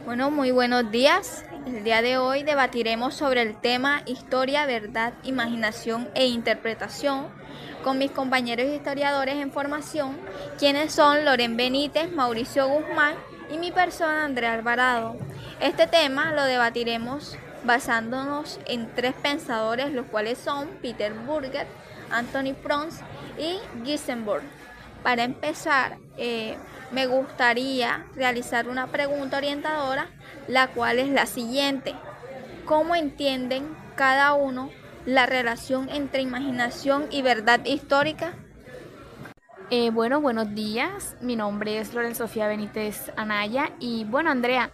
Bueno, muy buenos días. El día de hoy debatiremos sobre el tema historia, verdad, imaginación e interpretación con mis compañeros historiadores en formación, quienes son Loren Benítez, Mauricio Guzmán y mi persona Andrea Alvarado. Este tema lo debatiremos basándonos en tres pensadores, los cuales son Peter Burger, Anthony Prost y Gissenburg. Para empezar, me gustaría realizar una pregunta orientadora, la cual es la siguiente. ¿Cómo entienden cada uno la relación entre imaginación y verdad histórica? Buenos días. Mi nombre es Loren Sofía Benítez Anaya y bueno, Andrea,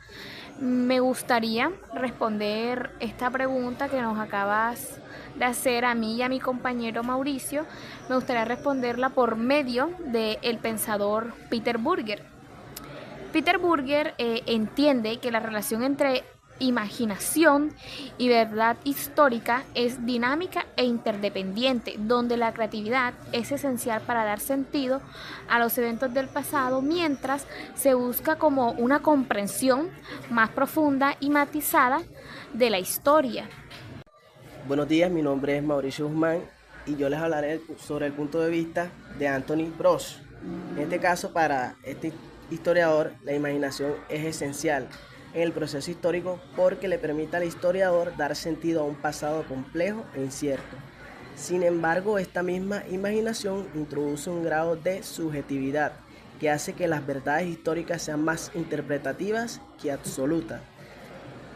me gustaría responder esta pregunta que nos acabas de hacer a mí y a mi compañero Mauricio. Me gustaría responderla por medio del pensador Peter Burger. Peter Burger entiende que la relación entre imaginación y verdad histórica es dinámica e interdependiente, donde la creatividad es esencial para dar sentido a los eventos del pasado, mientras se busca como una comprensión más profunda y matizada de la historia. Buenos días, mi nombre es Mauricio Guzmán y yo les hablaré sobre el punto de vista de Anthony Prost. En este caso, para este historiador, la imaginación es esencial en el proceso histórico porque le permite al historiador dar sentido a un pasado complejo e incierto. Sin embargo, esta misma imaginación introduce un grado de subjetividad que hace que las verdades históricas sean más interpretativas que absolutas.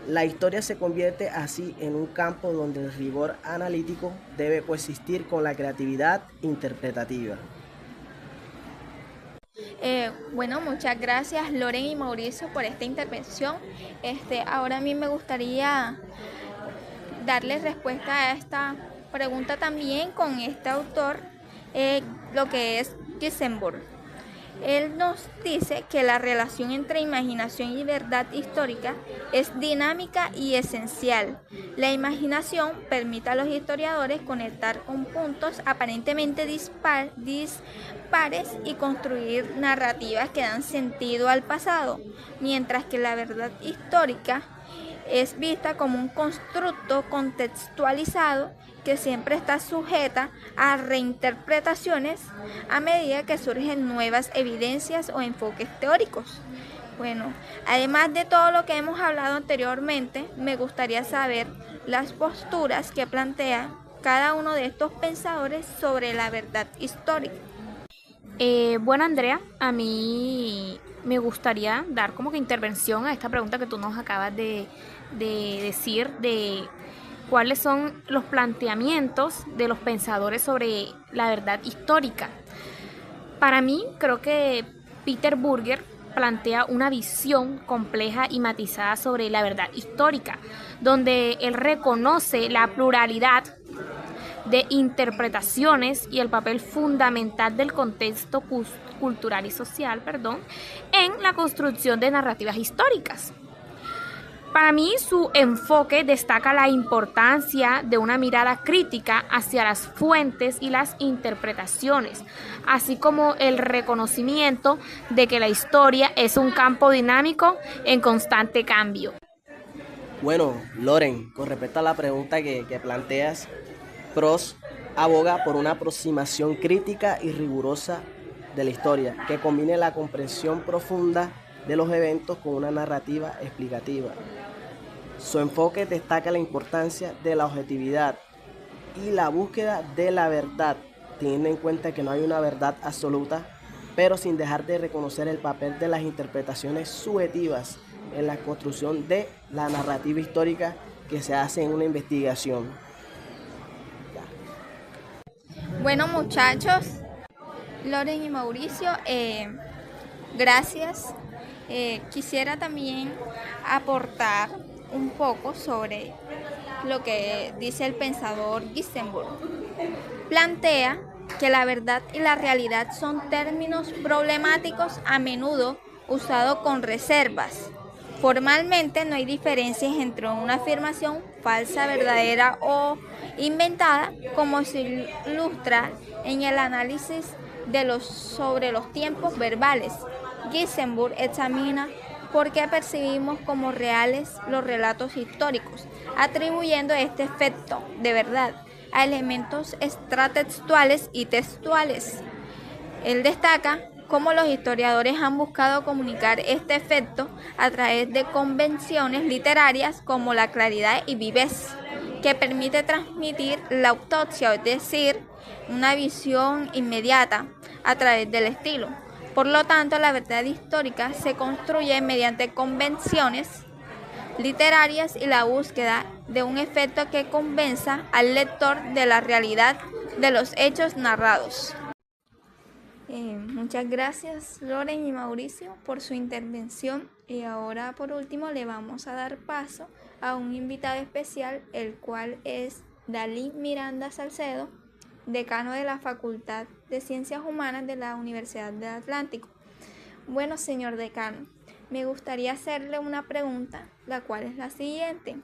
La historia se convierte así en un campo donde el rigor analítico debe coexistir con la creatividad interpretativa. Bueno, muchas gracias Loren y Mauricio por esta intervención. Ahora a mí me gustaría darles respuesta a esta pregunta también con este autor, lo que es Gissenburg. Él nos dice que la relación entre imaginación y verdad histórica es dinámica y esencial. La imaginación permite a los historiadores conectar con puntos aparentemente dispares y construir narrativas que dan sentido al pasado, mientras que la verdad histórica es vista como un constructo contextualizado que siempre está sujeta a reinterpretaciones a medida que surgen nuevas evidencias o enfoques teóricos. Bueno, además de todo lo que hemos hablado anteriormente, me gustaría saber las posturas que plantea cada uno de estos pensadores sobre la verdad histórica. Bueno, Andrea, a mí me gustaría dar como que intervención a esta pregunta que tú nos acabas de decir, de cuáles son los planteamientos de los pensadores sobre la verdad histórica. Para mí, creo que Peter Burger plantea una visión compleja y matizada sobre la verdad histórica, donde él reconoce la pluralidad de interpretaciones y el papel fundamental del contexto cultural y social, en la construcción de narrativas históricas. Para mí, su enfoque destaca la importancia de una mirada crítica hacia las fuentes y las interpretaciones, así como el reconocimiento de que la historia es un campo dinámico en constante cambio. Bueno, Loren, con respecto a la pregunta que planteas, Prost aboga por una aproximación crítica y rigurosa de la historia, que combine la comprensión profunda de los eventos con una narrativa explicativa. Su enfoque destaca la importancia de la objetividad y la búsqueda de la verdad, teniendo en cuenta que no hay una verdad absoluta, pero sin dejar de reconocer el papel de las interpretaciones subjetivas en la construcción de la narrativa histórica que se hace en una investigación. Bueno, muchachos, Loren y Mauricio, gracias. Quisiera también aportar un poco sobre lo que dice el pensador Gissenburg. Plantea que la verdad y la realidad son términos problemáticos a menudo usados con reservas. Formalmente no hay diferencias entre una afirmación falsa, verdadera o inventada, como se ilustra en el análisis sobre los tiempos verbales. Gissenburg examina por qué percibimos como reales los relatos históricos, atribuyendo este efecto de verdad a elementos extratextuales y textuales. Él destaca cómo los historiadores han buscado comunicar este efecto a través de convenciones literarias como la claridad y vivez, que permite transmitir la autopsia, es decir, una visión inmediata a través del estilo. Por lo tanto, la verdad histórica se construye mediante convenciones literarias y la búsqueda de un efecto que convenza al lector de la realidad de los hechos narrados. Muchas gracias Loren y Mauricio por su intervención, y ahora por último le vamos a dar paso a un invitado especial, el cual es Dalí Miranda Salcedo, decano de la Facultad de Ciencias Humanas de la Universidad del Atlántico. Bueno, señor decano, me gustaría hacerle una pregunta, la cual es la siguiente.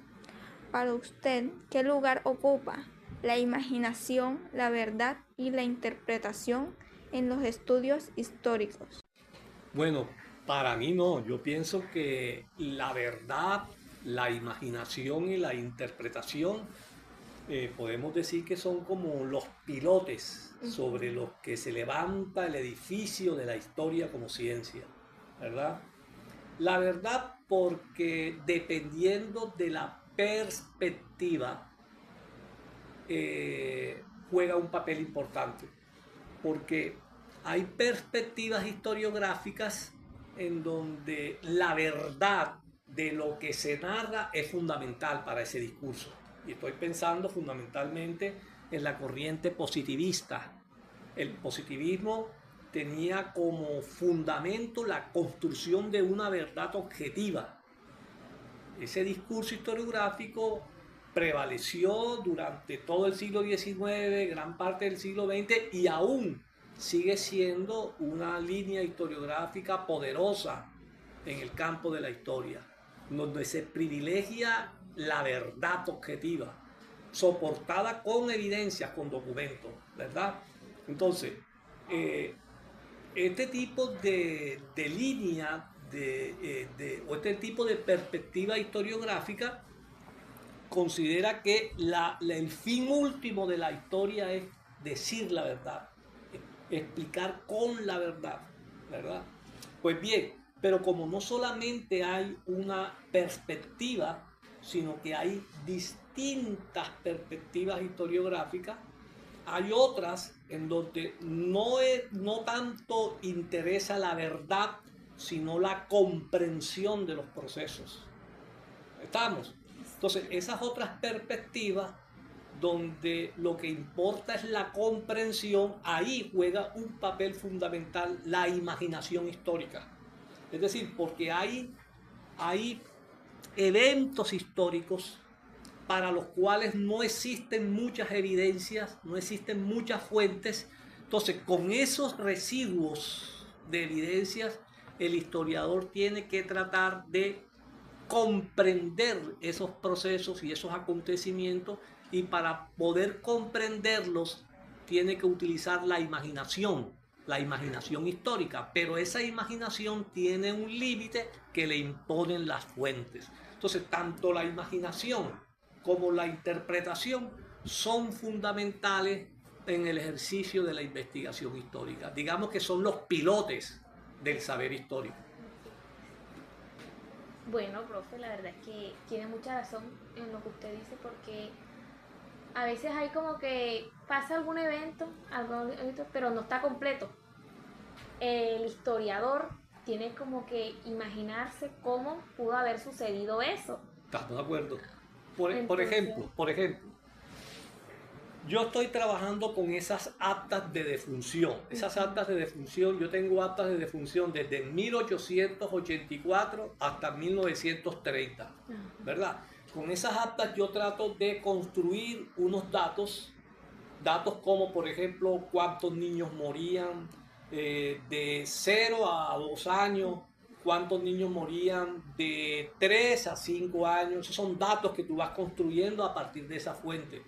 Para usted, ¿qué lugar ocupa la imaginación, la verdad y la interpretación en los estudios históricos? Bueno, para mí no. Yo pienso que la verdad, la imaginación y la interpretación podemos decir que son como los pilotes sobre los que se levanta el edificio de la historia como ciencia, ¿verdad? La verdad, porque dependiendo de la perspectiva juega un papel importante, porque hay perspectivas historiográficas en donde la verdad de lo que se narra es fundamental para ese discurso. Y estoy pensando fundamentalmente en la corriente positivista. El positivismo tenía como fundamento la construcción de una verdad objetiva. Ese discurso historiográfico prevaleció durante todo el siglo XIX, gran parte del siglo XX, y aún sigue siendo una línea historiográfica poderosa en el campo de la historia, donde se privilegia la verdad objetiva, soportada con evidencias, con documentos, ¿verdad? Entonces, este tipo de línea o este tipo de perspectiva historiográfica considera que el fin último de la historia es decir la verdad, explicar con la verdad, ¿verdad? Pues bien, pero como no solamente hay una perspectiva, sino que hay distintas perspectivas historiográficas, hay otras en donde no tanto interesa la verdad, sino la comprensión de los procesos. ¿Estamos? Entonces, esas otras perspectivas donde lo que importa es la comprensión, ahí juega un papel fundamental la imaginación histórica. Es decir, porque hay eventos históricos para los cuales no existen muchas evidencias, no existen muchas fuentes. Entonces, con esos residuos de evidencias, el historiador tiene que tratar de comprender esos procesos y esos acontecimientos, y para poder comprenderlos tiene que utilizar la imaginación histórica, pero esa imaginación tiene un límite que le imponen las fuentes. Entonces, tanto la imaginación como la interpretación son fundamentales en el ejercicio de la investigación histórica. Digamos que son los pilotes del saber histórico. Bueno, profe, la verdad es que tiene mucha razón en lo que usted dice, porque a veces hay como que pasa algún evento, pero no está completo. El historiador tiene como que imaginarse cómo pudo haber sucedido eso. ¿Estás de acuerdo? Por ejemplo, yo estoy trabajando con esas actas de defunción. Esas actas de defunción, yo tengo actas de defunción desde 1884 hasta 1930, ¿verdad? Con esas actas yo trato de construir unos datos como por ejemplo cuántos niños morían de 0 a 2 años, cuántos niños morían de 3 a 5 años. Esos son datos que tú vas construyendo a partir de esa fuente.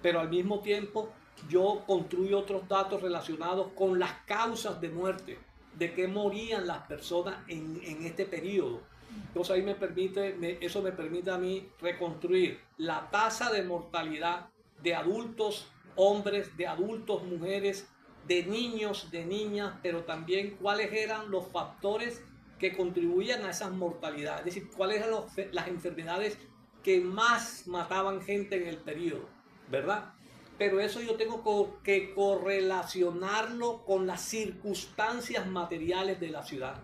Pero al mismo tiempo yo construyo otros datos relacionados con las causas de muerte, de qué morían las personas en este periodo. Entonces ahí eso me permite a mí reconstruir la tasa de mortalidad de adultos hombres, de adultos mujeres, de niños, de niñas, pero también cuáles eran los factores que contribuían a esas mortalidades, es decir, cuáles eran las enfermedades que más mataban gente en el periodo, ¿verdad? Pero eso yo tengo que correlacionarlo con las circunstancias materiales de la ciudad.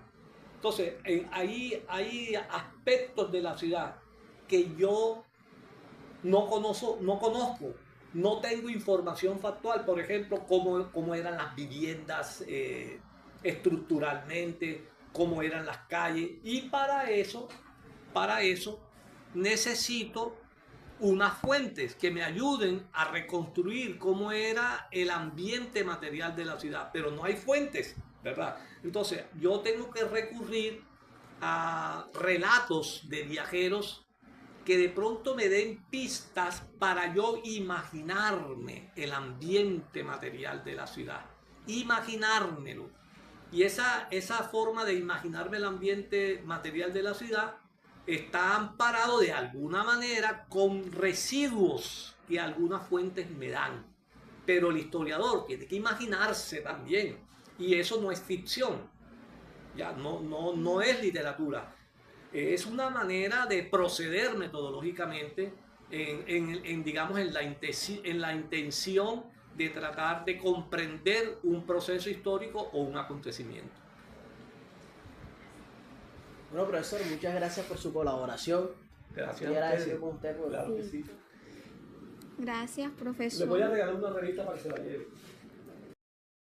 Entonces, ahí hay aspectos de la ciudad que yo no conozco, no tengo información factual, por ejemplo, cómo eran las viviendas estructuralmente, cómo eran las calles, y para eso necesito unas fuentes que me ayuden a reconstruir cómo era el ambiente material de la ciudad, pero no hay fuentes, ¿verdad? Entonces, yo tengo que recurrir a relatos de viajeros que de pronto me den pistas para yo imaginarme el ambiente material de la ciudad, imaginármelo. Y esa forma de imaginarme el ambiente material de la ciudad está amparado de alguna manera con residuos que algunas fuentes me dan. Pero el historiador tiene que imaginarse también, y eso no es ficción, ya no es literatura. Es una manera de proceder metodológicamente digamos, en la intención de tratar de comprender un proceso histórico o un acontecimiento. Bueno, profesor, muchas gracias por su colaboración. Gracias. Estoy agradecido con usted. Claro que sí. Gracias, Le profesor. voy a regalar una revista para que se la lleve.